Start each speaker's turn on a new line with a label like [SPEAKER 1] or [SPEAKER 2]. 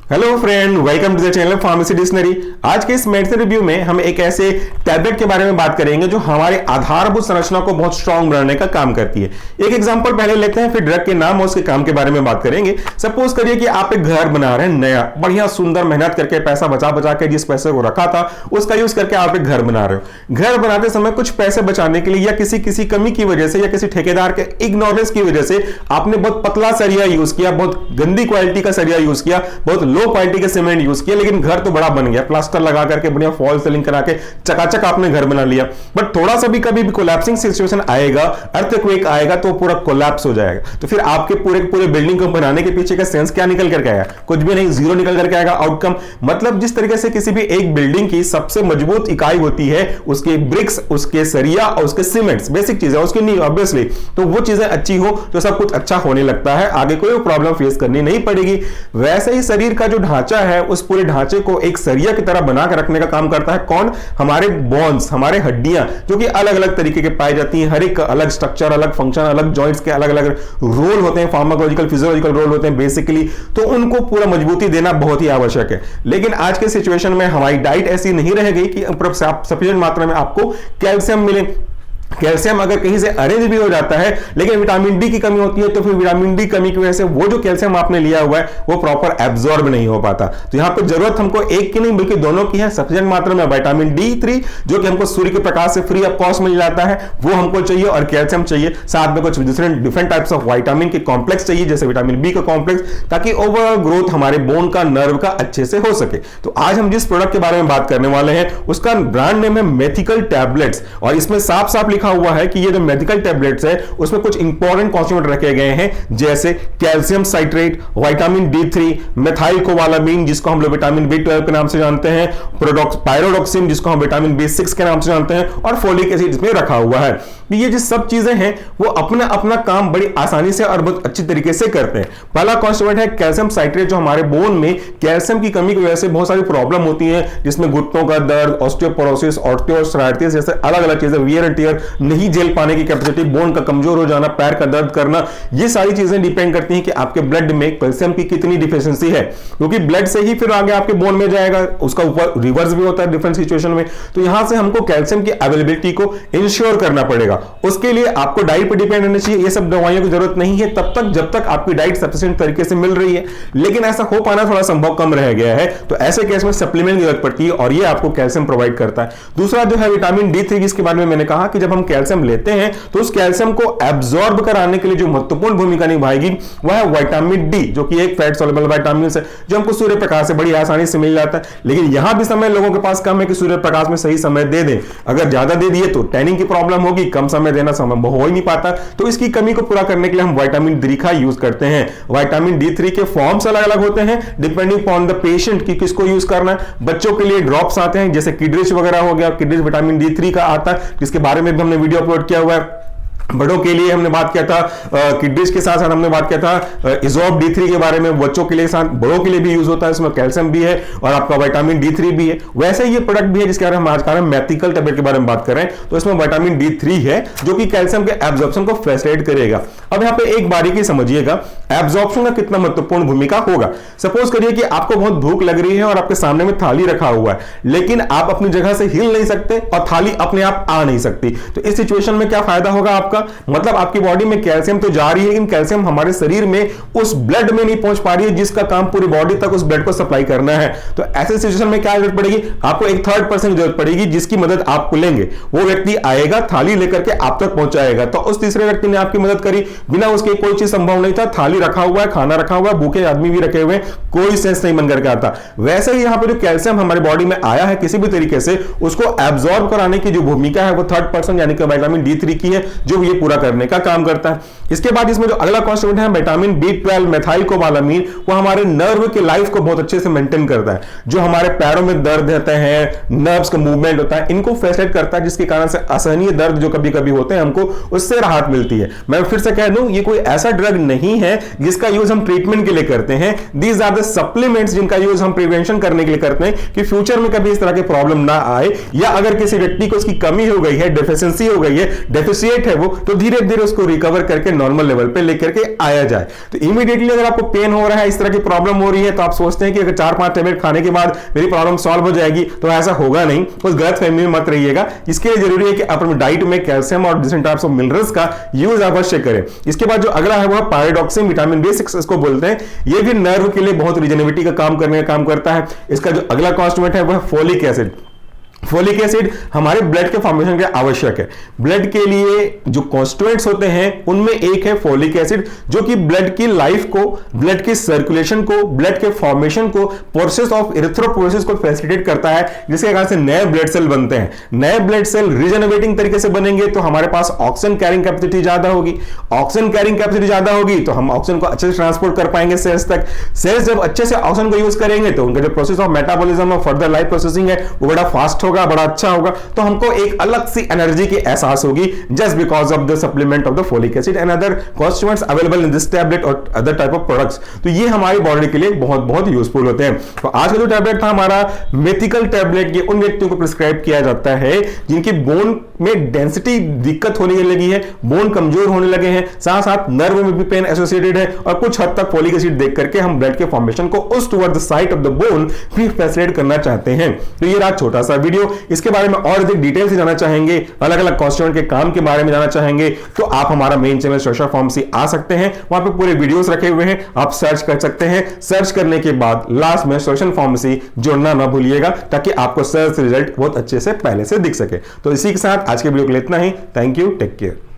[SPEAKER 1] Hello friend, welcome to the channel pharmacy dictionary. आज के इस मेडिसिन रिव्यू में हम एक ऐसे टैबलेट के बारे में बात करेंगे जो हमारे आधारभूत संरचना को बहुत स्ट्रांग बनाने का काम करती है। एक एग्जांपल पहले लेते हैं, फिर ड्रग के नाम और उसके काम के बारे में बात करेंगे। सपोज करिए कि आप एक घर बना रहे हैं, नया बढ़िया सुंदर, मेहनत करके पैसा बचा बचा के जिस पैसे को रखा था उसका यूज करके आप एक घर बना रहे हो। घर बनाते समय कुछ पैसे बचाने के लिए या किसी कमी की वजह से या किसी ठेकेदार के इग्नोरेंस की वजह से आपने बहुत पतला सरिया यूज किया, बहुत गंदी क्वालिटी का सरिया यूज किया, बहुत लो क्वालिटी का सीमेंट यूज किया, लेकिन घर तो बड़ा बन गया, प्लास्टर लगा करके बढ़िया फॉल सीलिंग करा के चकाचक आपने घर बना लिया। बट थोड़ा सा भी कभी भी कोलैप्सिंग सिचुएशन आएगा, अर्थक्वेक आएगा तो पूरा कोलैप्स हो जाएगा। तो फिर आपके पूरे बिल्डिंग को बनाने के पीछे का सेंस क्या निकल करके आएगा? कुछ भी नहीं, जीरो निकल करके आएगा आउटकम। मतलब जिस तरीके से किसी भी एक बिल्डिंग की सबसे मजबूत इकाई होती है उसके ब्रिक्स, उसके सरिया और उसके सीमेंट्स, बेसिक चीजें उसकी नहीं, ऑब्वियसली तो वो चीजें अच्छी हो तो सब कुछ अच्छा होने लगता है, आगे कोई प्रॉब्लम फेस करनी नहीं पड़ेगी। वैसे ही शरीर का जो ढांचा है उस पूरे ढांचे को एक सरिया की तरह बना कर रखने का काम करता है कौन? हमारे बोन्स, हमारे हड्डियां, जो कि अलग अलग तरीके के पाई जाती हैं, हर एक अलग स्ट्रक्चर, अलग फंक्शन, अलग जॉइंट्स के अलग अलग रोल होते हैं, फार्माकोलॉजिकल फिजियोलॉजिकल रोल होते हैं बेसिकली। तो उनको पूरा मजबूती देना बहुत ही आवश्यक है। लेकिन आज के सिचुएशन में हमारी डाइट ऐसी नहीं रह गई कि सफिशिएंट मात्रा में आपको कैल्शियम मिले। कैल्शियम अगर कहीं से अरेंज भी हो जाता है लेकिन विटामिन डी की कमी होती है तो फिर विटामिन डी कमी की वजह से वो जो कैल्शियम आपने लिया हुआ है वो प्रॉपर एब्जॉर्ब नहीं हो पाता। तो यहां पर जरूरत हमको एक की नहीं बल्कि दोनों की है। सफिशिएंट मात्रा में विटामिन डी3 जो कि हमको सूर्य के प्रकाश से फ्री ऑफ कॉस्ट मिल जाता है वो हमको चाहिए, और कैल्शियम चाहिए। साथ में कुछ डिफरेंट टाइप्स ऑफ विटामिन के कॉम्प्लेक्स चाहिए, जैसे विटामिन बी का कॉम्प्लेक्स, ताकि ओवरऑल ग्रोथ हमारे बोन का, नर्व का अच्छे से हो सके। तो आज हम जिस प्रोडक्ट के बारे में बात करने वाले हैं उसका ब्रांड नेम है मेथिकल टैबलेट्स, और इसमें साफ साफ लिखा हुआ है कि ये जो मेडिकल टैबलेट्स है उसमें कुछ इंपॉर्टेंट कॉन्स्टिट्यूएंट रखे गए हैं, जैसे calcium citrate, vitamin D three, methylcobalamin जिसको हम लोग विटामिन बी12 के नाम से जानते हैं, पायरोडॉक्सिन जिसको हम विटामिन बी6 के नाम से जानते हैं, और फोलिक एसिड इसमें रखा हुआ है। ये जो सब चीजें हैं वो अपना अपना काम बड़ी आसानी से और बहुत अच्छी तरीके से करते हैं। पहला कॉन्स्टिट्यूएंट है कैल्शियम साइट्रेट, जो हमारे बोन में कैल्शियम की कमी की वजह से बहुत सारी प्रॉब्लम होती है, जिसमें घुटनों का दर्द, ऑस्टियोपोरोसिस, ऑस्टियोआर्थराइटिस जैसे अलग अलग चीजें, वियर एंड टियर, नहीं झेल पाने की कैपेसिटी, बोन का कमजोर हो जाना, पैर का दर्द करना, ये सारी चीजें डिपेंड करती हैं कि आपके ब्लड में कैल्शियम की कितनी डिफिशियंसी है, क्योंकि ब्लड से ही फिर आगे आपके बोन में जाएगा, उसका ऊपर रिवर्स भी होता है डिफरेंट सिचुएशन में। तो यहां से हमको कैल्शियम की अवेलेबिलिटी को इंश्योर करना पड़ेगा। उसके लिए आपको डाइट पर डिपेंड रहना चाहिए। ये सब दवाइयों की जरूरत नहीं है तब तक जब तक आपकी डाइट सफिशिएंट तरीके से मिल रही है, लेकिन ऐसा हो पाना थोड़ा संभव कम रह गया है, तो ऐसे केस में सप्लीमेंट की जरूरत पड़ती है और ये आपको कैल्शियम प्रोवाइड करता है। दूसरा जो है विटामिन डी3, जिसके बारे में मैंने कहा कि जब हम कैल्शियम लेते हैं तो उस कैल्शियम को एब्जॉर्ब कराने के लिए जो महत्वपूर्ण भूमिका निभाएगी वह है विटामिन डी, जो कि एक फैट सॉल्युबल विटामिन है जो हमको सूर्य प्रकाश से बड़ी आसानी से मिल जाता है। लेकिन यहां भी समय लोगों के पास कम है कि सूर्य प्रकाश में सही समय दे दें। अगर ज्यादा दे दिए तो टैनिंग की प्रॉब्लम होगी, कम समय देना संभव हो ही नहीं पाता। तो इसकी कमी को पूरा करने के लिए हम विटामिन डी का यूज करते हैं। विटामिन डी3 के फॉर्म्स अलग अलग होते हैं डिपेंडिंग अपॉन द पेशेंट कि किसको यूज करना है। बच्चों के लिए ड्रॉप्स आते हैं, जैसे किडरिच वगैरह हो गया, किडरिच विटामिन डी3 का आता है, जिसके बारे में भी हमने वीडियो अपलोड किया हुआ है। बड़ों के लिए हमने बात किया था किडनीज के साथ साथ हमने बात किया था इजोब डी3 के बारे में, बच्चों के लिए साथ बड़ों के लिए भी यूज होता है, इसमें कैल्शियम भी है और आपका विटामिन डी3 भी है। वैसे ये प्रोडक्ट भी है जिसके बारे में हम आज का मेथिकल टैबलेट के बारे में बात कर रहे हैं, तो इसमें विटामिन डी3 है जो कि कैल्शियम के एब्जॉर्प्शन को फैसिलिटेट करेगा। अब यहाँ पे एक बारीकी समझिएगा, एब्जॉर्प्शन का कितना महत्वपूर्ण भूमिका होगा। सपोज करिए कि आपको बहुत भूख लग रही है और आपके सामने में थाली रखा हुआ है, लेकिन आप अपनी जगह से हिल नहीं सकते और थाली अपने आप आ नहीं सकती। तो इस सिचुएशन में क्या फायदा होगा आपका? मतलब आपकी बॉडी में कैल्शियम तो जा रही है, लेकिन कैल्शियम हमारे शरीर में उस ब्लड में नहीं पहुंच पा रही है जिसका काम पूरी बॉडी तक उस ब्लड को सप्लाई करना है। तो ऐसे सिचुएशन में क्या जरूरत पड़ेगी? आपको एक थर्ड पर्सन की जरूरत पड़ेगी जिसकी मदद आपको लेंगे। वो व्यक्ति आएगा, थाली लेकर के आप तक पहुंचाएगा। तो उस तीसरे व्यक्ति ने आपकी मदद करी, बिना उसके कोई चीज संभव नहीं था। थाली रखा हुआ है, खाना रखा हुआ है, भूखे आदमी भी रखे हुए, कोई सेंस नहीं बन करके आता। वैसे ही यहां पर जो कैल्शियम हमारी बॉडी में आया है किसी भी तरीके से, उसको एब्जॉर्ब कराने की जो भूमिका है वो थर्ड पर्सन यानी कि विटामिन डी3 की है, जो ये पूरा करने का काम करता है। इसके बाद इसमें जो अगला कॉन्स्टिट्यूएंट है विटामिन बी12 मेथाइल कोबालामीन, वो हमारे नर्व के लाइफ को बहुत अच्छे से मेंटेन करता है। जो हमारे पैरों में दर्द रहते हैं, नर्व्स का मूवमेंट होता है, इनको फैसिलिटेट करता है, जिसके कारण से असहनीय दर्द जो कभी कभी होते हैं हमको उससे राहत मिलती है। मैं फिर से कह दूं, ये कोई ऐसा ड्रग नहीं है जिसका यूज हम ट्रीटमेंट के लिए करते हैं। दीज आर द सप्लीमेंट्स जिनका यूज हम प्रिवेंशन करने के लिए करते हैं कि फ्यूचर में कभी इस तरह की प्रॉब्लम ना आए, या अगर किसी व्यक्ति को इसकी कमी हो गई है, डेफिशिएंसी हो गई है, डेफिशिएट है वो, तो धीरे धीरे उसको रिकवर करके नॉर्मल लेवल पे लेकर के आया जाए। तो इमीडिएटली अगर आपको पेन हो रहा है, इस तरह की प्रॉब्लम हो रही है, तो आप सोचते हैं कि अगर 4-5 टैबलेट खाने के बाद मेरी प्रॉब्लम सॉल्व हो जाएगी, तो ऐसा होगा नहीं। उस गलत फहमी में मत रहिएगा। इसके लिए जरूरी है कि आप अपनी डाइट में कैल्शियम और डिफरेंट टाइप्स ऑफ मिनरल्स का यूज अवश्य करें। इसके बाद जो अगला है वो है पायरोडॉक्सिन, विटामिन B6 इसको बोलते हैं। ये भी नर्व के लिए बहुत रिजेनेरेटिव का काम करने का काम करता है। इसका जो अगला कॉन्स्टिट्यूएंट है वो है फोलिक एसिड। फोलिक एसिड हमारे ब्लड के फॉर्मेशन के आवश्यक है। ब्लड के लिए जो कॉन्स्टिट्यूएंट्स होते हैं उनमें एक है फोलिक एसिड, जो कि ब्लड की लाइफ को, ब्लड की सर्कुलेशन को, ब्लड के फॉर्मेशन को, प्रोसेस ऑफ इरिथ्रोपोइसिस को फैसिलिटेट करता है, जिसके कारण से नए ब्लड सेल बनते हैं। नए ब्लड सेल रिजेनरेटिंग तरीके से बनेंगे तो हमारे पास ऑक्सीजन कैरिंग कैपेसिटी ज्यादा होगी। ऑक्सीजन कैरिंग कैपेसिटी ज्यादा होगी तो हम ऑक्सीजन को अच्छे से ट्रांसपोर्ट कर पाएंगे सेल्स तक। सेल्स जब अच्छे से ऑक्सीजन को यूज करेंगे तो उनका जो प्रोसेस ऑफ मेटाबॉलिज्म और फर्दर लाइफ प्रोसेसिंग है वो बड़ा फास्ट होगा, बड़ा अच्छा होगा। तो हमको एक अलग सी एनर्जी की एहसास होगी just because of the supplement of the folic acid and other constituents available in this tablet और अदर टाइप ऑफ प्रोडक्ट्स। तो ये हमारी बॉडी के लिए बहुत बहुत यूजफुल होते हैं। तो आज का जो टैबलेट था हमारा मेथिकल टैबलेट, ये उन व्यक्तियों को प्रिस्क्राइब किया जाता है जिनकी बोन में डेंसिटी दिक्कत होने लगी है, बोन कमजोर होने लगे हैं, साथ साथ नर्व में भी पेन एसोसिएटेड है, और कुछ हद तक फोलिक एसिड देख करके हम ब्लड के फॉर्मेशन को उस toward the site of the bone भी फैसिलिटेट करना चाहते हैं। तो ये रहा छोटा सा वीडियो। इसके बारे में और अधिक डिटेल से जाना चाहेंगे, अलग अलग कॉन्स्टिट्यूएंट के काम के बारे में जाना चाहेंगे, तो आप हमारा मेन चैनल सोशल फार्मेसी आ सकते हैं। वहां पे पूरे वीडियोस रखे हुए हैं, आप सर्च कर सकते हैं। सर्च करने के बाद लास्ट में सोशल फार्मेसी जोड़ना ना भूलिएगा, ताकि आपको सर्च रिजल्ट बहुत अच्छे से पहले से दिख सके। तो इसी के साथ आज के वीडियो के लिए इतना ही। Thank you, take care.